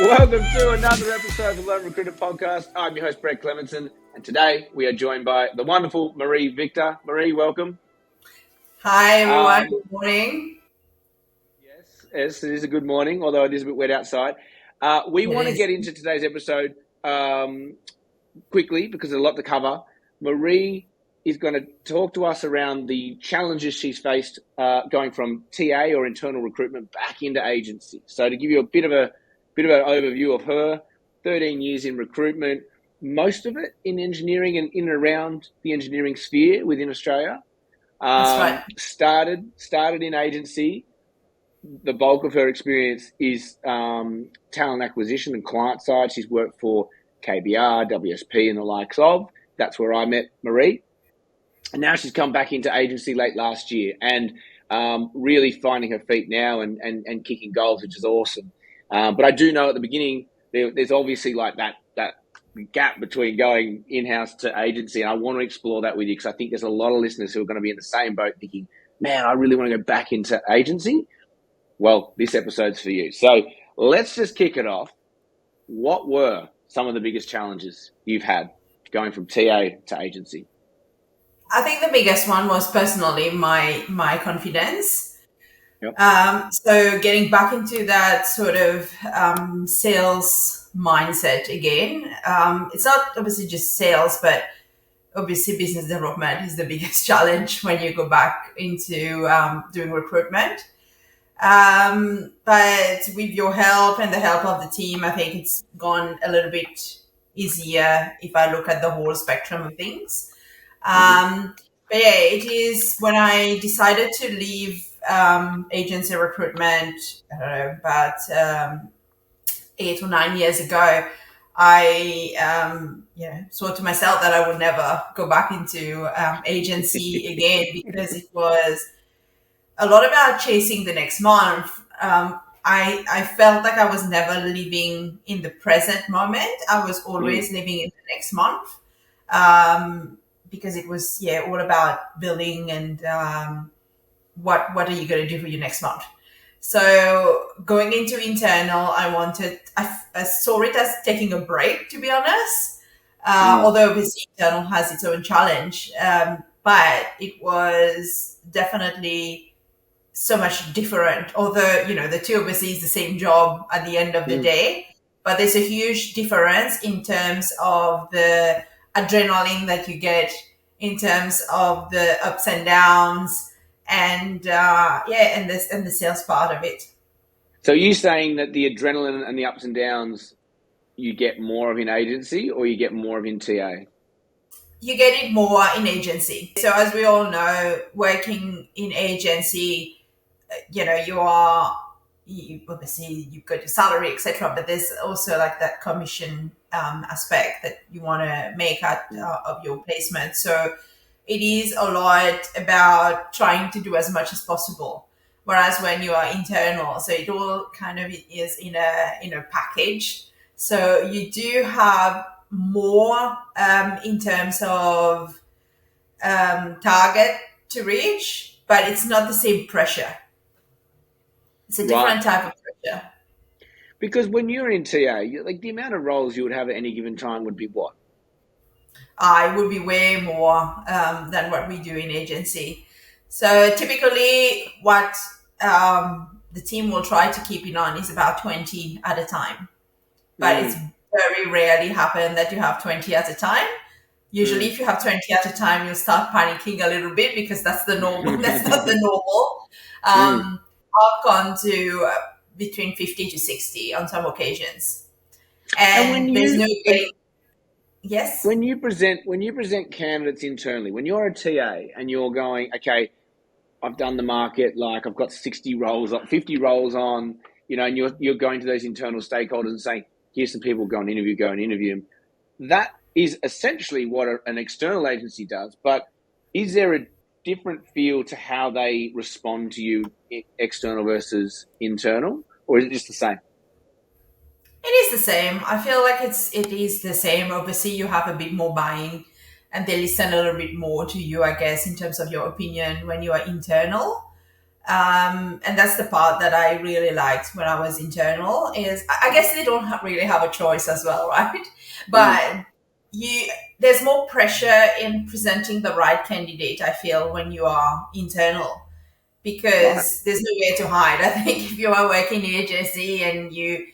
Welcome to another episode of the Learn Recruitment Podcast. I'm your host, Brett Clemenson, and today we are joined by the wonderful Marie Victor. Marie, welcome. Hi, everyone. Good morning. Yes, it is a good morning, although it is a bit wet outside. We want to get into today's episode quickly because there's a lot to cover. Marie is going to talk to us around the challenges she's faced going from TA or internal recruitment back into agency. So to give you a bit of an overview of her, 13 years in recruitment, most of it in engineering and in and around the engineering sphere within Australia. That's right. Started in agency. The bulk of her experience is talent acquisition and client side. She's worked for KBR, WSP and the likes of. That's where I met Marie. And now she's come back into agency late last year and really finding her feet now and kicking goals, which is awesome. But I do know at the beginning, there's obviously like that gap between going in-house to agency. And I want to explore that with you because I think there's a lot of listeners who are going to be in the same boat thinking, man, I really want to go back into agency. Well, this episode's for you. So let's just kick it off. What were some of the biggest challenges you've had going from TA to agency? I think the biggest one was personally my confidence. Yep. So getting back into that sort of sales mindset again. It's not obviously just sales, but obviously business development is the biggest challenge when you go back into doing recruitment. But with your help and the help of the team, I think it's gone a little bit easier if I look at the whole spectrum of things. But yeah, it is when I decided to leave agency recruitment, I don't know, about 8 or 9 years ago, I swore to myself that I would never go back into agency again because it was a lot about chasing the next month. I felt like I was never living in the present moment. I was always living in the next month because it was all about billing and what are you going to do for your next month. So going into internal, I saw it as taking a break, to be honest. Although obviously internal has its own challenge, but it was definitely so much different. Although, the two obviously is the same job at the end of the day, but there's a huge difference in terms of the adrenaline that you get, in terms of the ups and downs, and the sales part of it. So are you saying that the adrenaline and the ups and downs you get more of in agency or you get more of in TA? You get it more in agency. So as we all know, working in agency, obviously you've got your salary, etc. But there's also like that commission aspect that you want to make out of your placement. So it is a lot about trying to do as much as possible. Whereas when you are internal, so it all kind of is in a package. So you do have more in terms of target to reach, but it's not the same pressure. It's a different type of pressure. Because when you're in TA, like the amount of roles you would have at any given time would be what? It would be way more than what we do in agency. So typically what the team will try to keep it on is about 20 at a time. But it's very rarely happen that you have 20 at a time. Usually if you have 20 at a time, you'll start panicking a little bit because that's the normal. That's not the normal. I've gone to between 50 to 60 on some occasions. And there's no getting... Yes? When you present candidates internally, when you're a TA and you're going, okay, I've done the market, like I've got 60 roles, 50 roles on, and you're going to those internal stakeholders and saying, here's some people, go and interview them. That is essentially what an external agency does. But is there a different feel to how they respond to you, external versus internal, or is it just the same? It is the same. I feel like it is the same. Obviously, you have a bit more buying and they listen a little bit more to you, I guess, in terms of your opinion when you are internal. And that's the part that I really liked when I was internal. Is I guess they don't really have a choice as well, right? But you there's more pressure in presenting the right candidate. I feel when you are internal, Right. because there's nowhere to hide. I think if you are working in agency and you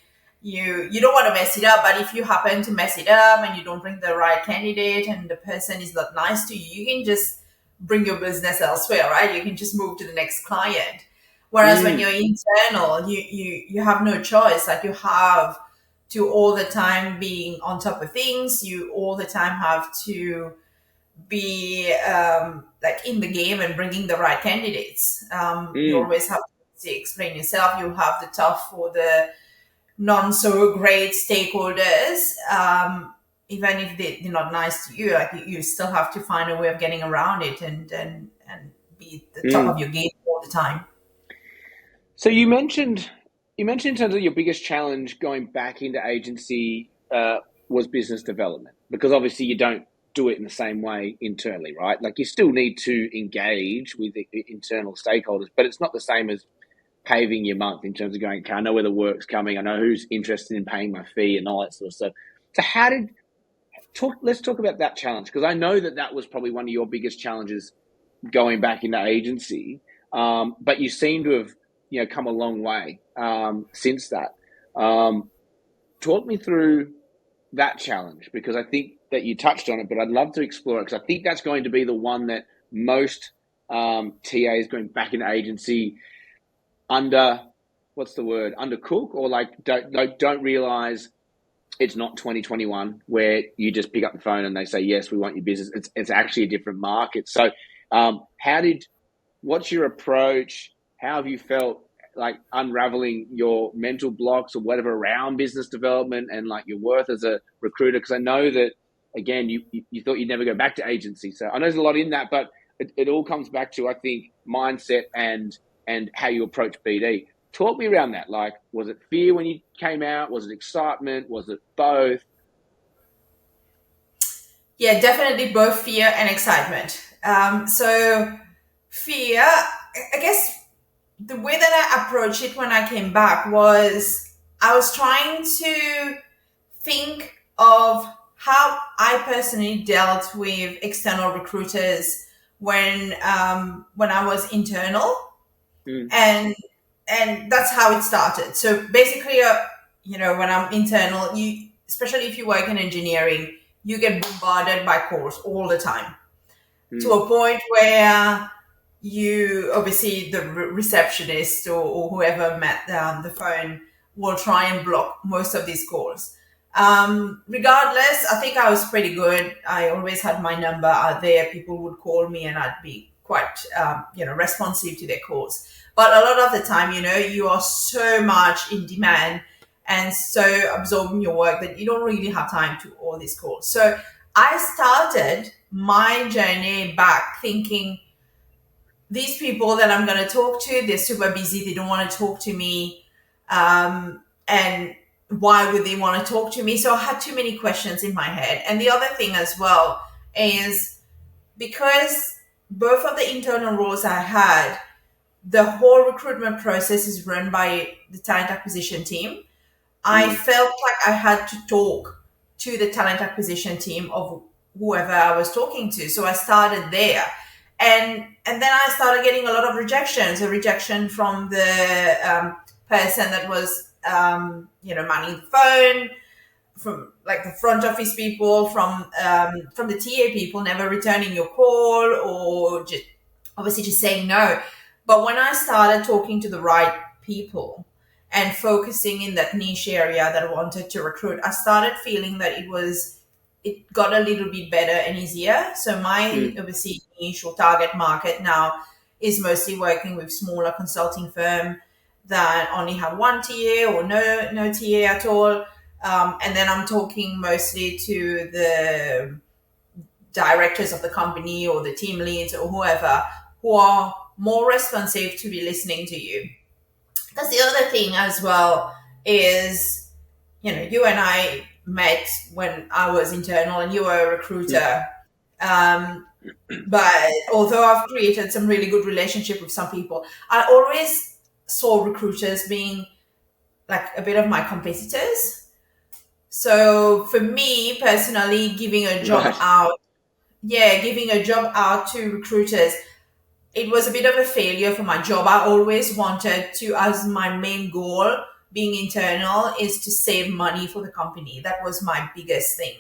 don't want to mess it up, but if you happen to mess it up and you don't bring the right candidate and the person is not nice to you, you can just bring your business elsewhere, right? You can just move to the next client. Whereas when Mm. you're internal, you have no choice. Like, you have to all the time being on top of things. You all the time have to be like in the game and bringing the right candidates. You Mm. always have to explain yourself. You have the tough or the non so great stakeholders. Even if they're not nice to you, like, you still have to find a way of getting around it and be the top Mm. of your game all the time. So you mentioned in terms of your biggest challenge going back into agency was business development, because obviously you don't do it in the same way internally, right? Like, you still need to engage with the internal stakeholders, but it's not the same as paving your month in terms of going, okay, I know where the work's coming, I know who's interested in paying my fee and all that sort of stuff. So let's talk about that challenge, because I know that was probably one of your biggest challenges going back into agency. But you seem to have, come a long way since that. Talk me through that challenge, because I think that you touched on it, but I'd love to explore it, because I think that's going to be the one that most TAs going back into agency under, what's the word, undercook, or like don't realize it's not 2021 where you just pick up the phone and they say, yes, we want your business. It's actually a different market. So what's your approach? How have you felt like unraveling your mental blocks or whatever around business development and like your worth as a recruiter? Because I know that, again, you thought you'd never go back to agency. So I know there's a lot in that, but it all comes back to, I think, mindset and how you approach BD. Talk me around that. Like, was it fear when you came out? Was it excitement? Was it both? Yeah, definitely both fear and excitement. So fear, I guess the way that I approached it when I came back was I was trying to think of how I personally dealt with external recruiters when I was internal, Mm. and that's how it started. So basically, when I'm internal, you, especially if you work in engineering, you get bombarded by calls all the time, to Mm. a point where you, obviously, the receptionist or whoever met the phone will try and block most of these calls. Regardless, I think I was pretty good. I always had my number out there. People would call me and I'd be quite responsive to their calls. But a lot of the time, you are so much in demand and so absorbed in your work that you don't really have time to all these calls. So I started my journey back thinking, these people that I'm going to talk to, they're super busy. They don't want to talk to me. And why would they want to talk to me? So I had too many questions in my head. And the other thing as well is, because both of the internal roles I had, the whole recruitment process is run by the talent acquisition team. I Mm. felt like I had to talk to the talent acquisition team of whoever I was talking to. So I started there. And then I started getting a lot of rejections, a rejection from the person that was manning the phone, from like the front office people, from the TA people never returning your call, or just obviously just saying no. But when I started talking to the right people and focusing in that niche area that I wanted to recruit, I started feeling that it got a little bit better and easier. So my, Mm. obviously, niche or target market now is mostly working with smaller consulting firm that only have one TA or no TA at all. And then I'm talking mostly to the directors of the company or the team leads or whoever, who are more responsive to be listening to you. Because the other thing as well is, you and I met when I was internal and you were a Mm. recruiter. Um, But although I've created some really good relationship with some people, I always saw recruiters being like a bit of my competitors. So for me personally, Right. giving a job out to recruiters, it was a bit of a failure for my job. I always wanted to, as my main goal, being internal, is to save money for the company. That was my biggest thing.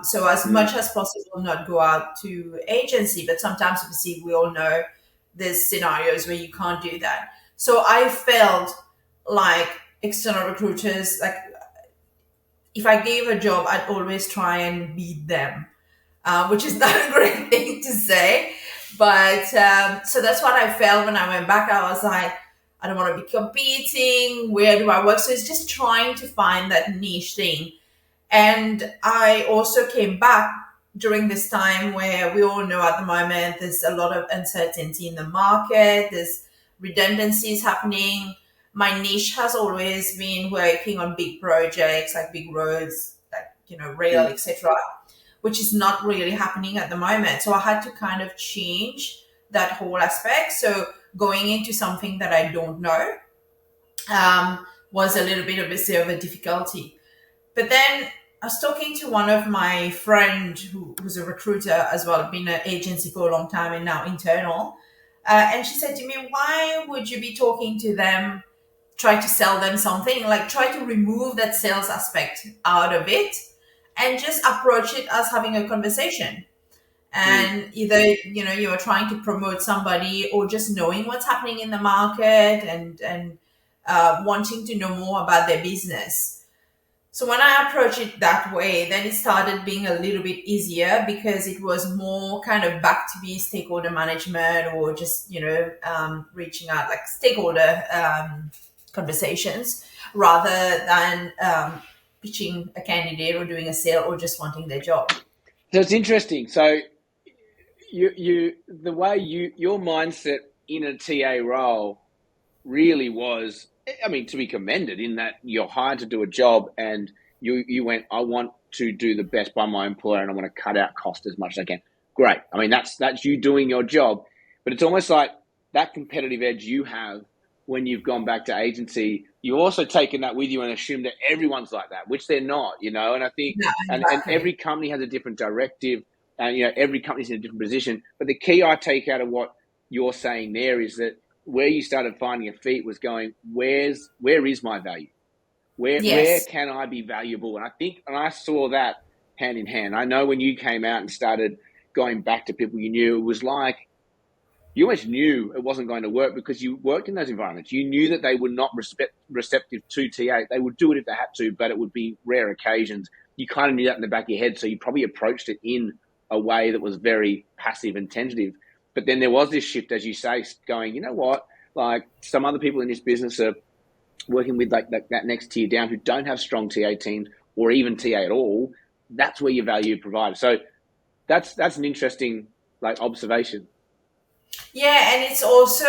So as Mm. much as possible, not go out to agency. But sometimes, obviously, we all know there's scenarios where you can't do that. So I felt like external recruiters, like if I gave a job, I'd always try and beat them, which is not a great thing to say. But so that's what I felt when I went back. I was like, I don't want to be competing. Where do I work? So it's just trying to find that niche thing. And I also came back during this time where we all know at the moment there's a lot of uncertainty in the market, there's redundancies happening. My niche has always been working on big projects like big roads, like rail, Mm. etc., which is not really happening at the moment. So I had to kind of change that whole aspect. So going into something that I don't know was a little bit of a difficulty. But then I was talking to one of my friend who's a recruiter as well, been an agency for a long time and now internal. And she said to me, why would you be talking to them, try to sell them something? Like try to remove that sales aspect out of it and just approach it as having a conversation. Mm. And either, you're trying to promote somebody or just knowing what's happening in the market and wanting to know more about their business. So when I approach it that way, then it started being a little bit easier because it was more kind of back to be stakeholder management or just, reaching out like stakeholder conversations rather than pitching a candidate or doing a sale or just wanting their job. So it's interesting. So the way your mindset in a TA role really was, I mean, to be commended in that you're hired to do a job and you went, I want to do the best by my employer and I want to cut out cost as much as I can. Great. I mean, that's you doing your job, but it's almost like that competitive edge you have when you've gone back to agency, you've also taken that with you and assumed that everyone's like that, which they're not, and I think, Yeah, and exactly. every company has a different directive and, every company's in a different position. But the key I take out of what you're saying there is that where you started finding your feet was going, where is my value? Where Yes. can I be valuable? And I think, and I saw that hand in hand. I know when you came out and started going back to people you knew, it was like you almost knew it wasn't going to work because you worked in those environments. You knew that they were not receptive to TA. They would do it if they had to, but it would be rare occasions. You kind of knew that in the back of your head, so you probably approached it in a way that was very passive and tentative. But then there was this shift, as you say, going, you know what? Like some other people in this business are working with like that next tier down who don't have strong TA teams or even TA at all. That's where your value provided. So that's an interesting like observation. Yeah, and it's also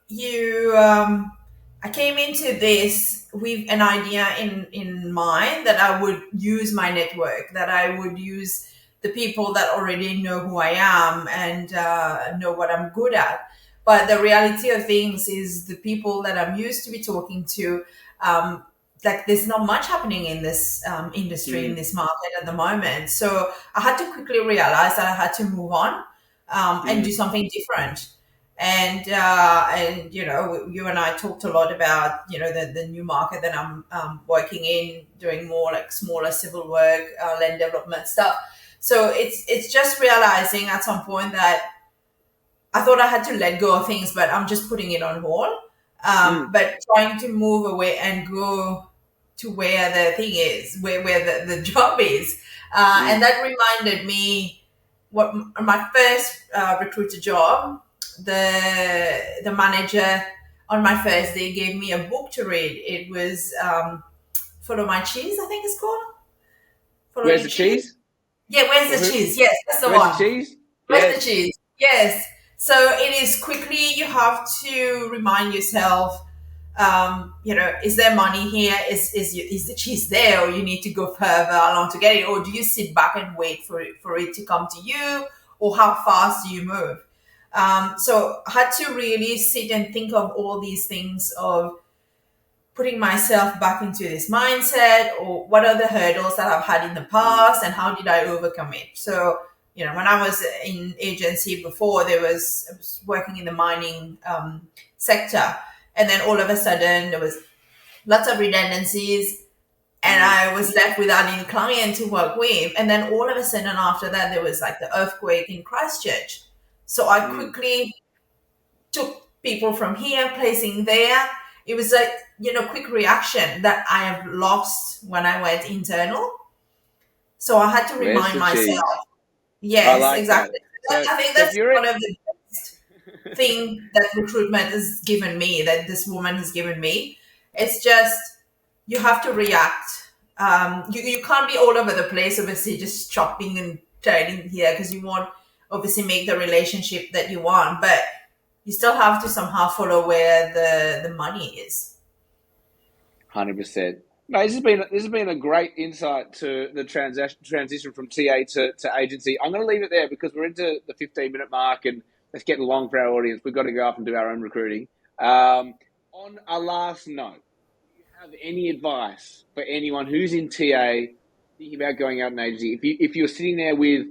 you. I came into this with an idea in mind that I would use my network, that I would use the people that already know who I am and know what I'm good at. But the reality of things is the people that I'm used to be talking to, like there's not much happening in this industry, in Mm, this market at the moment. So I had to quickly realize that I had to move on and do mm, something different. And you and I talked a lot about the new market that I'm working in, doing more like smaller civil work, land development stuff. So it's just realizing at some point that I thought I had to let go of things, but I'm just putting it on hold. mm, But trying to move away and go to where the thing is, where the job is. And mm. that reminded me what my first recruiter job, the manager on my first day gave me a book to read. It was Follow My Cheese, I think it's called. Where's Following the Cheese. cheese? Yeah, Where's Or the who? Cheese? Yes, that's the Where's the one. cheese? Where's the Yes. cheese? Yes. So it is quickly, you have to remind yourself, is there money here? Is the cheese there? Or you need to go further along to get it? Or do you sit back and wait for it to come to you? or how fast do you move? So I had to really sit and think of all these things of putting myself back into this mindset, or what are the hurdles that I've had in the past and how did I overcome it. So when I was in agency before, I was working in the mining sector, and then all of a sudden there was lots of redundancies, and I was left without any client to work with. And then all of a sudden after that, there was like the earthquake in Christchurch. So I quickly took people from here, placing there. It was a quick reaction that I have lost when I went internal. So I had to Rest remind myself. achieved. I Yes, like that. exactly. So, I think so if that's you're one of the best thing that recruitment has given me, that this woman has given me. It's just you have to react. You can't be all over the place, obviously, just chopping and turning here, because you want obviously make the relationship that you want, but you still have to somehow follow where the money is. 100%. No, this has been a great insight to the transition from TA to agency. I'm going to leave it there because we're into the 15-minute mark and it's getting long for our audience. We've got to go off and do our own recruiting. On a last note, do you have any advice for anyone who's in TA thinking about going out in agency? If you're sitting there with,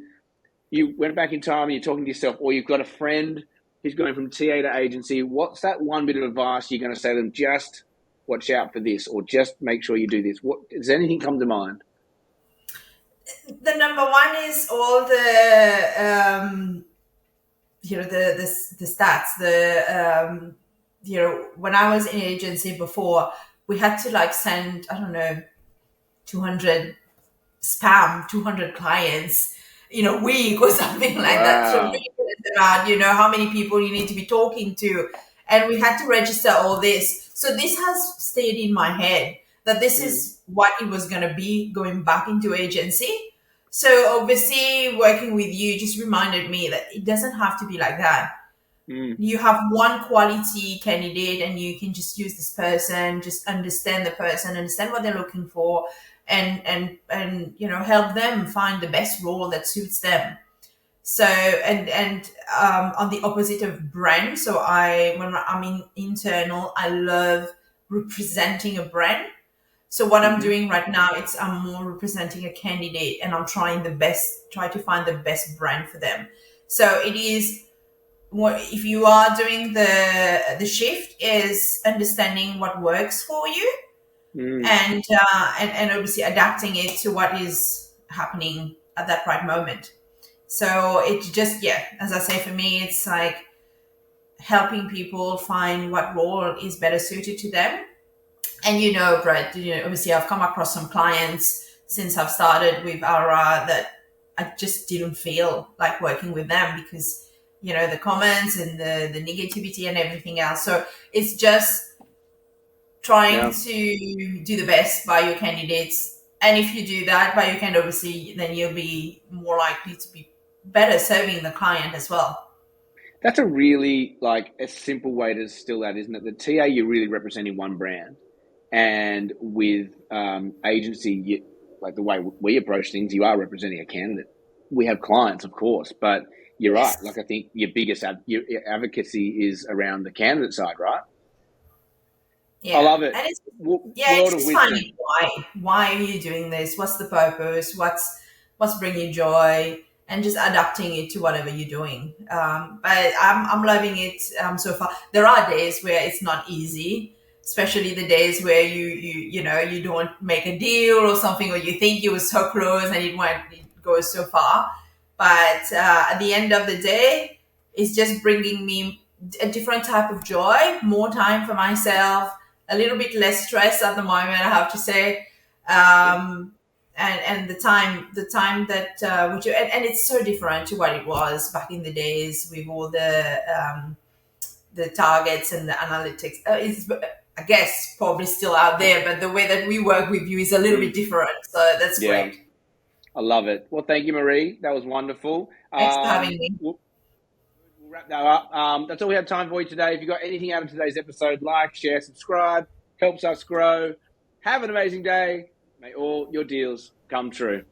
you went back in time and you're talking to yourself, or you've got a friend who's going from TA to agency, what's that one bit of advice you're going to say to them? Just watch out for this, or just make sure you do this. Does anything come to mind? The number one is all the the stats. When I was in agency before, we had to like send, I don't know, 200 clients in a week or something like that. So Wow. really it's about how many people you need to be talking to, and we had to register all this. So this has stayed in my head that this is what it was going to be going back into agency. So obviously working with you just reminded me that it doesn't have to be like that. You have one quality candidate and you can just use this person, just understand the person, understand what they're looking for, and help them find the best role that suits them. So and on the opposite of brand, so when I'm in internal, I love representing a brand. So what I'm doing right now, I'm more representing a candidate, and I'm try to find the best brand for them. So it is what, if you are doing the shift, is understanding what works for you, and obviously adapting it to what is happening at that right moment. So it's just, as I say, for me, it's like helping people find what role is better suited to them. And Brett, obviously I've come across some clients since I've started with ALRA that I just didn't feel like working with them because the comments and the negativity and everything else. So it's just trying to do the best by your candidates. And if you do that by your candidate, obviously, then you'll be more likely to be better serving the client as well. That's a really a simple way to distill that, isn't it? The TA, you're really representing one brand. And with agency, the way we approach things, you are representing a candidate. We have clients, of course, but you're right. I think your biggest your advocacy is around the candidate side, right? Yeah. I love it. And it's World of just wisdom. finding why. Why are you doing this? What's the purpose? What's bringing you joy? And just adapting it to whatever you're doing. But I'm loving it so far. There are days where it's not easy, especially the days where you don't make a deal or something, or you think you were so close and it goes so far. But at the end of the day, it's just bringing me a different type of joy, more time for myself, a little bit less stress at the moment, I have to say. And the time that which and it's so different to what it was back in the days with all the targets and the analytics. It's, I guess, probably still out there, but the way that we work with you is a little bit different. So that's great. I love it. Well, thank you, Marie. That was wonderful. Thanks for having me. We'll wrap that up. That's all we have time for you today. If you got anything out of today's episode, like, share, subscribe. Helps us grow. Have an amazing day. May all your deals come true.